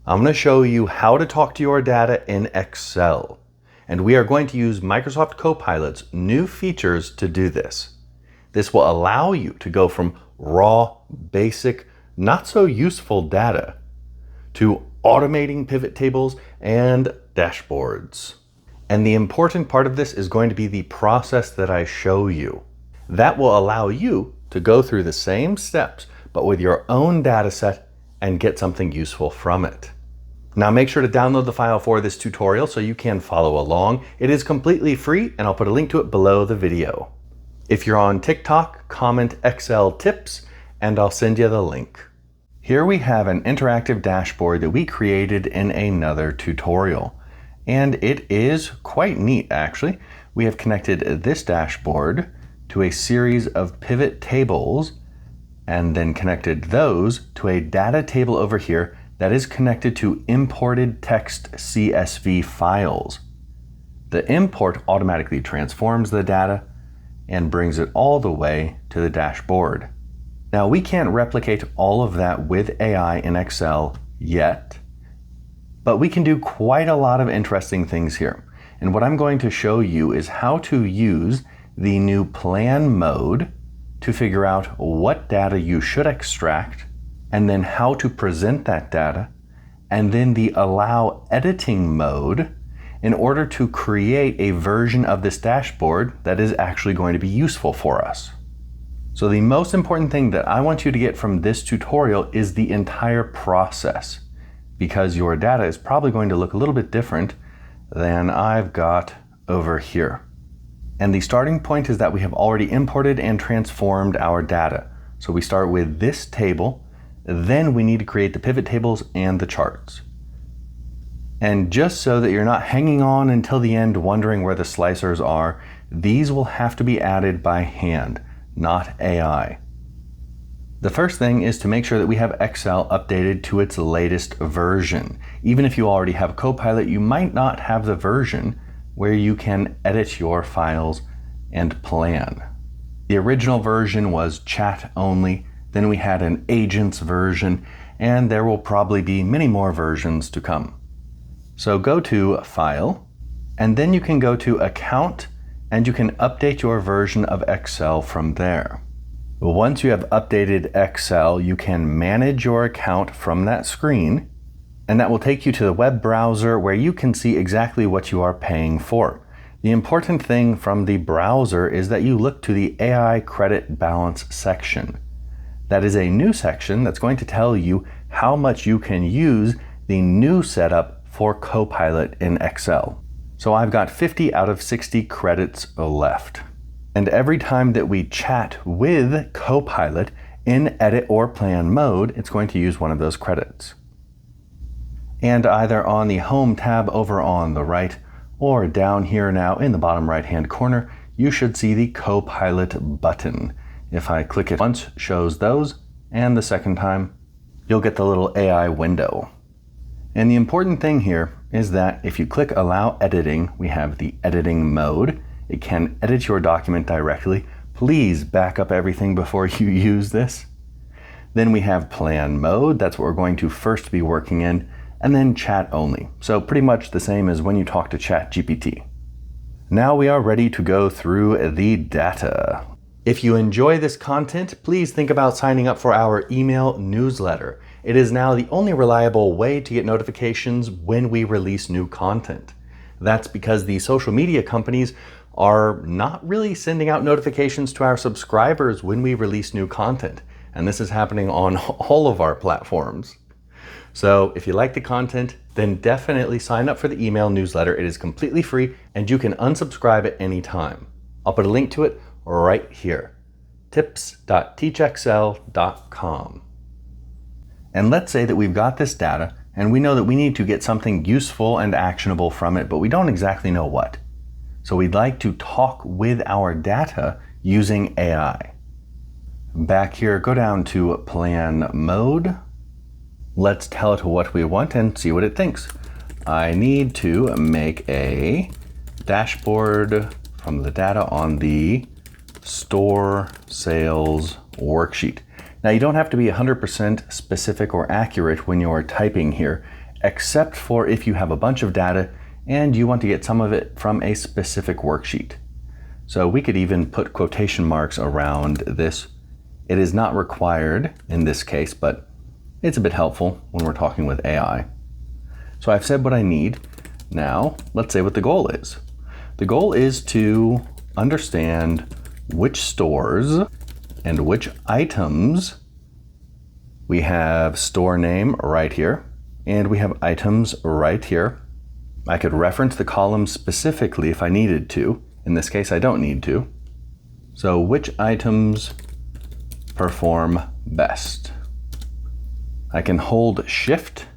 I'm going to show you how to talk to your data in Excel. And we are going to use Microsoft Copilot's new features to do this. This will allow you to go from raw, basic, not so useful data to automating pivot tables and dashboards. And the important part of this is going to be the process that I show you. That will allow you to go through the same steps, but with your own data set and get something useful from it. Now make sure to download the file for this tutorial so you can follow along. It is completely free and I'll put a link to it below the video. If you're on TikTok, comment Excel tips and I'll send you the link. Here we have an interactive dashboard that we created in another tutorial. And it is quite neat actually. We have connected this dashboard to a series of pivot tables and then connected those to a data table over here that is connected to imported text CSV files. The import automatically transforms the data and brings it all the way to the dashboard. Now we can't replicate all of that with AI in Excel yet, but we can do quite a lot of interesting things here. And what I'm going to show you is how to use the new plan mode to figure out what data you should extract, and then how to present that data, and then the allow editing mode in order to create a version of this dashboard that is actually going to be useful for us. So the most important thing that I want you to get from this tutorial is the entire process, because your data is probably going to look a little bit different than I've got over here. And the starting point is that we have already imported and transformed our data. So we start with this table, then we need to create the pivot tables and the charts. And just so that you're not hanging on until the end wondering where the slicers are, these will have to be added by hand, not AI. The first thing is to make sure that we have Excel updated to its latest version. Even if you already have Copilot, you might not have the version where you can edit your files and plan. The original version was chat only, then we had an agents version, and there will probably be many more versions to come. So go to File, and then you can go to Account, and you can update your version of Excel from there. Once you have updated Excel, you can manage your account from that screen, and that will take you to the web browser where you can see exactly what you are paying for. The important thing from the browser is that you look to the AI credit balance section. That is a new section that's going to tell you how much you can use the new setup for Copilot in Excel. So I've got 50 out of 60 credits left. And every time that we chat with Copilot in edit or plan mode, it's going to use one of those credits. And either on the Home tab over on the right or down here now in the bottom right hand corner, you should see the Copilot button. If I click it once, shows those, and the second time, you'll get the little AI window. And the important thing here is that if you click Allow Editing, we have the editing mode. It can edit your document directly. Please back up everything before you use this. Then we have Plan Mode, that's what we're going to first be working in, and then Chat Only. So pretty much the same as when you talk to ChatGPT. Now we are ready to go through the data. If you enjoy this content, please think about signing up for our email newsletter. It is now the only reliable way to get notifications when we release new content. That's because the social media companies are not really sending out notifications to our subscribers when we release new content. And this is happening on all of our platforms. So if you like the content, then definitely sign up for the email newsletter. It is completely free and you can unsubscribe at any time. I'll put a link to it right here, tips.teachexcel.com. And let's say that we've got this data and we know that we need to get something useful and actionable from it, but we don't exactly know what. So we'd like to talk with our data using AI. Back here, go down to Plan Mode. Let's tell it what we want and see what it thinks. I need to make a dashboard from the data on the store sales worksheet. Now you don't have to be 100% specific or accurate when you're typing here. except for if you have a bunch of data and you want to get some of it from a specific worksheet. So we could even put quotation marks around this. It is not required in this case, but it's a bit helpful when we're talking with AI. So I've said what I need. Now, let's say what the goal is. The goal is to understand which stores and which items. We have store name right here, and we have items right here. I could reference the column specifically if I needed to. In this case, I don't need to. So which items perform best? I can hold Shift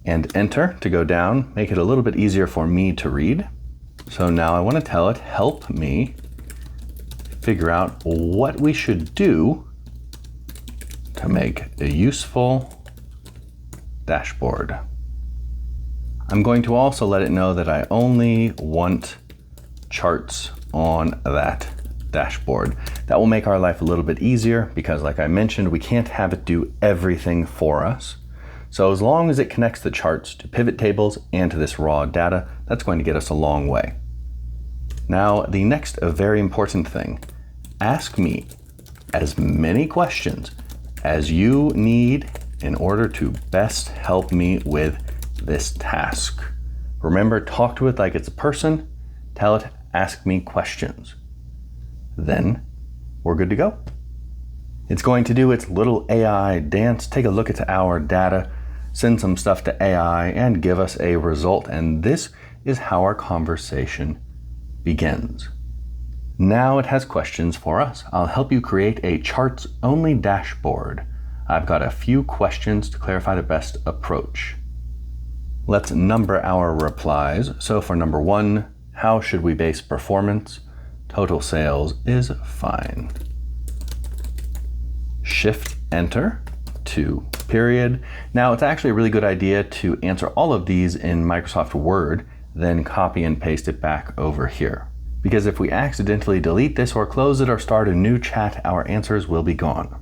and Enter to go down, make it a little bit easier for me to read. So now I want to tell it, help me figure out what we should do to make a useful dashboard. I'm going to also let it know that I only want charts on that dashboard. That will make our life a little bit easier because, like I mentioned, we can't have it do everything for us. So as long as it connects the charts to pivot tables and to this raw data, that's going to get us a long way. Now, the next very important thing, ask me as many questions as you need in order to best help me with this task. Remember, talk to it like it's a person. Tell it, ask me questions. Then we're good to go. It's going to do its little AI dance, take a look at our data, send some stuff to AI, and give us a result. And this is how our conversation begins. Now it has questions for us. I'll help you create a charts-only dashboard. I've got a few questions to clarify the best approach. Let's number our replies. So for number 1, how should we base performance? Total sales is fine. Shift Enter to period. Now it's actually a really good idea to answer all of these in Microsoft Word, then copy and paste it back over here. Because if we accidentally delete this or close it or start a new chat, our answers will be gone.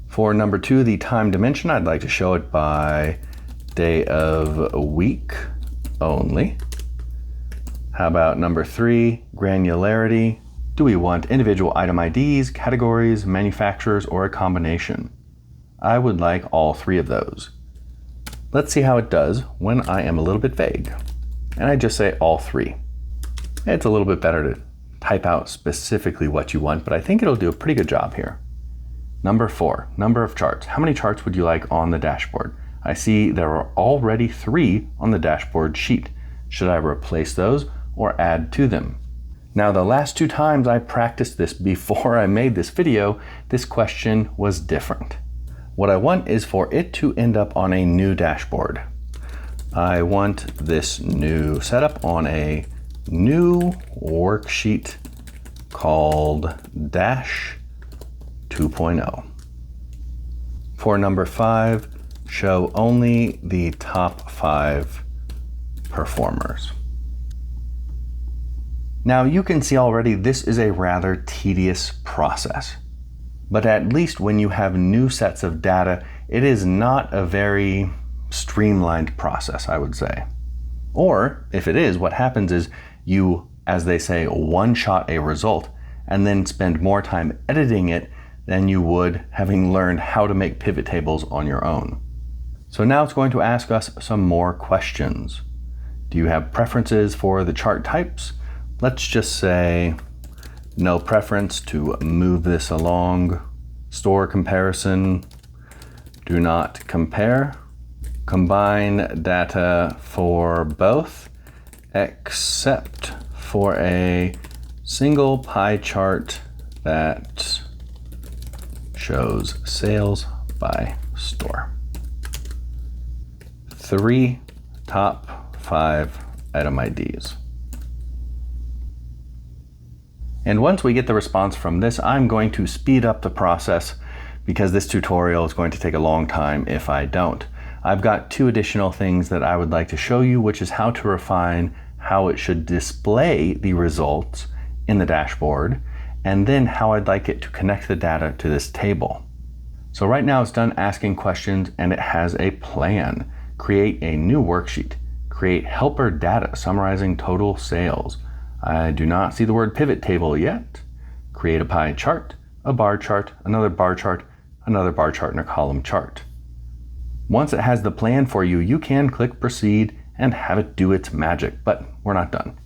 For number 2, the time dimension, I'd like to show it by day of a week only. How about number 3, granularity? Do we want individual item IDs, categories, manufacturers, or a combination? I would like all 3 of those. Let's see how it does when I am a little bit vague. And I just say all 3. It's a little bit better to type out specifically what you want, but I think it'll do a pretty good job here. Number 4, number of charts. How many charts would you like on the dashboard? I see there are already 3 on the dashboard sheet. Should I replace those or add to them? Now, the last 2 times I practiced this before I made this video, this question was different. What I want is for it to end up on a new dashboard. I want this new setup on a new worksheet called Dash 2.0. For number 5, show only the top 5 performers. Now you can see already this is a rather tedious process, but at least when you have new sets of data, it is not a very streamlined process, I would say. Or if it is, what happens is you, as they say, one-shot a result and then spend more time editing it than you would having learned how to make pivot tables on your own. So now it's going to ask us some more questions. Do you have preferences for the chart types? Let's just say no preference to move this along. Store comparison, do not compare. Combine data for both, except for a single pie chart that shows sales by store. 3 top 5 item IDs. And once we get the response from this, I'm going to speed up the process because this tutorial is going to take a long time if I don't. I've got 2 additional things that I would like to show you, which is how to refine how it should display the results in the dashboard, and then how I'd like it to connect the data to this table. So right now it's done asking questions and it has a plan. create a new worksheet, create helper data summarizing total sales. I do not see the word pivot table yet. Create a pie chart, a bar chart, another bar chart, another bar chart, and a column chart. Once it has the plan for you, you can click proceed and have it do its magic, but we're not done.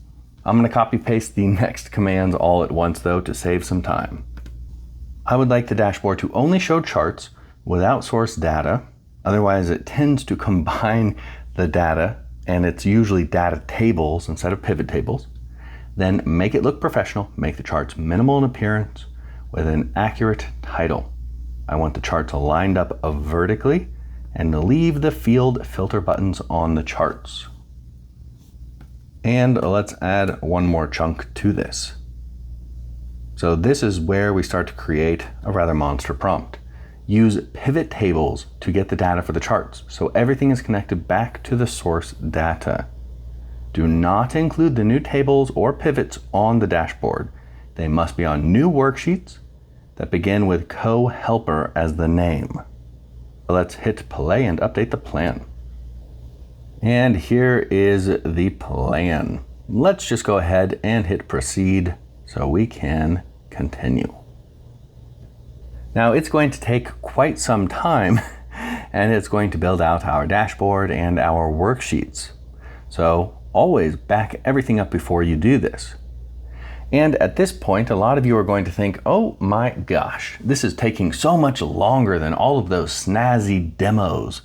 I'm going to copy paste the next commands all at once though to save some time. I would like the dashboard to only show charts without source data. Otherwise it tends to combine the data, and it's usually data tables instead of pivot tables. Then make it look professional, make the charts minimal in appearance with an accurate title. I want the charts lined up vertically and leave the field filter buttons on the charts. And let's add one more chunk to this. So this is where we start to create a rather monster prompt. Use pivot tables to get the data for the charts, so everything is connected back to the source data. Do not include the new tables or pivots on the dashboard. They must be on new worksheets that begin with co-helper as the name. Let's hit play and update the plan. And here is the plan. Let's just go ahead and hit proceed so we can continue. Now it's going to take quite some time and it's going to build out our dashboard and our worksheets. So always back everything up before you do this. And at this point, a lot of you are going to think, oh my gosh, this is taking so much longer than all of those snazzy demos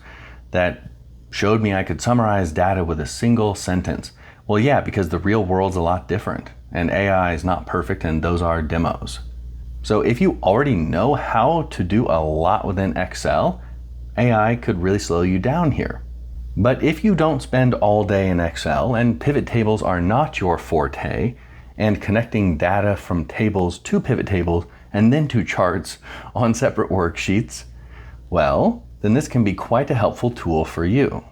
that showed me I could summarize data with a single sentence. Well, yeah, because the real world's a lot different and AI is not perfect and those are demos. So if you already know how to do a lot within Excel, AI could really slow you down here. But if you don't spend all day in Excel and pivot tables are not your forte, and connecting data from tables to pivot tables and then to charts on separate worksheets, well, then this can be quite a helpful tool for you.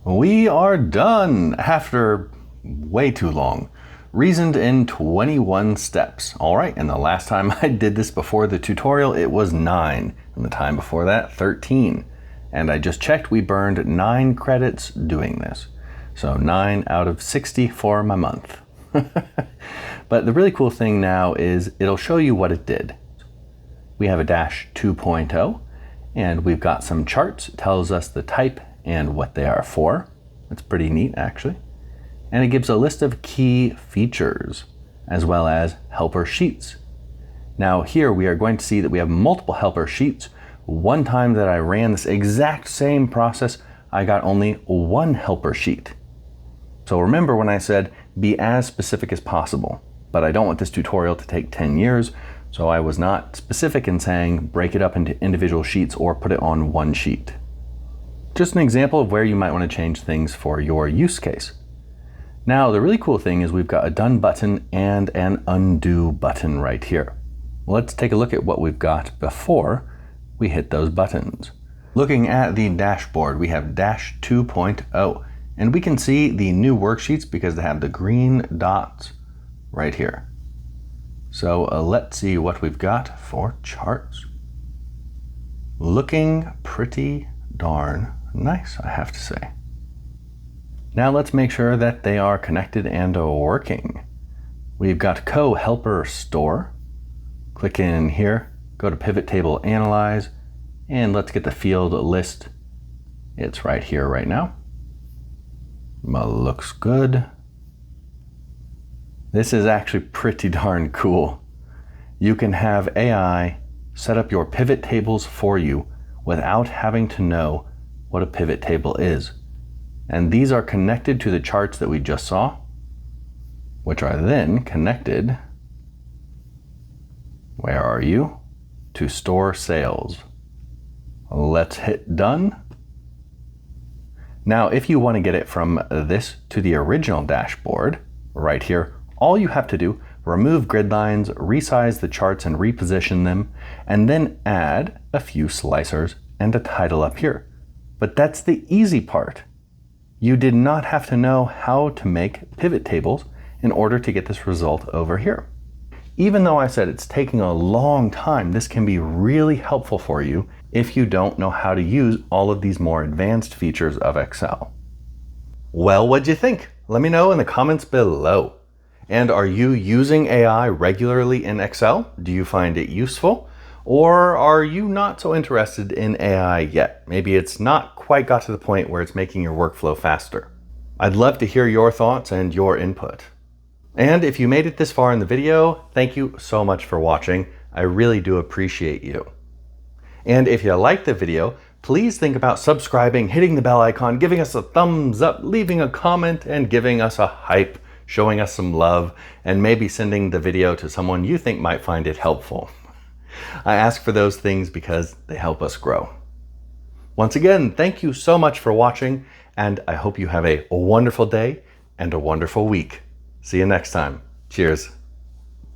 We are done after way too long. Reasoned in 21 steps. All right, and the last time I did this before the tutorial, it was 9, and the time before that, 13. And I just checked, we burned 9 credits doing this. So 9 out of 60 for my month. But the really cool thing now is it'll show you what it did. We have a dash 2.0 and we've got some charts. It tells us the type and what they are for. It's pretty neat actually. And it gives a list of key features as well as helper sheets. Now here we are going to see that we have multiple helper sheets. One time that I ran this exact same process, I got only one helper sheet. So remember when I said be as specific as possible, but I don't want this tutorial to take 10 years, so I was not specific in saying break it up into individual sheets or put it on one sheet. Just an example of where you might want to change things for your use case. Now the really cool thing is we've got a done button and an undo button right here. Let's take a look at what we've got before we hit those buttons. Looking at the dashboard, we have dash 2.0. And we can see the new worksheets because they have the green dots right here. So let's see what we've got for charts. Looking pretty darn nice, I have to say. Now let's make sure that they are connected and working. We've got co-helper store. Click in here, go to pivot table analyze, and let's get the field list. It's right here right now. Looks good. This is actually pretty darn cool. You can have AI set up your pivot tables for you without having to know what a pivot table is. And these are connected to the charts that we just saw, which are then connected, where are you? To store sales. Let's hit done. Now, if you want to get it from this to the original dashboard, right here, all you have to do, remove grid lines, resize the charts and reposition them, and then add a few slicers and a title up here. But that's the easy part. You did not have to know how to make pivot tables in order to get this result over here. Even though I said it's taking a long time, this can be really helpful for you if you don't know how to use all of these more advanced features of Excel. Well, what'd you think? Let me know in the comments below. And are you using AI regularly in Excel? Do you find it useful? Or are you not so interested in AI yet? Maybe it's not quite got to the point where it's making your workflow faster. I'd love to hear your thoughts and your input. And if you made it this far in the video, thank you so much for watching. I really do appreciate you. And if you liked the video, please think about subscribing, hitting the bell icon, giving us a thumbs up, leaving a comment, and giving us a hype, showing us some love, and maybe sending the video to someone you think might find it helpful. I ask for those things because they help us grow. Once again, thank you so much for watching, and I hope you have a wonderful day and a wonderful week. See you next time. Cheers.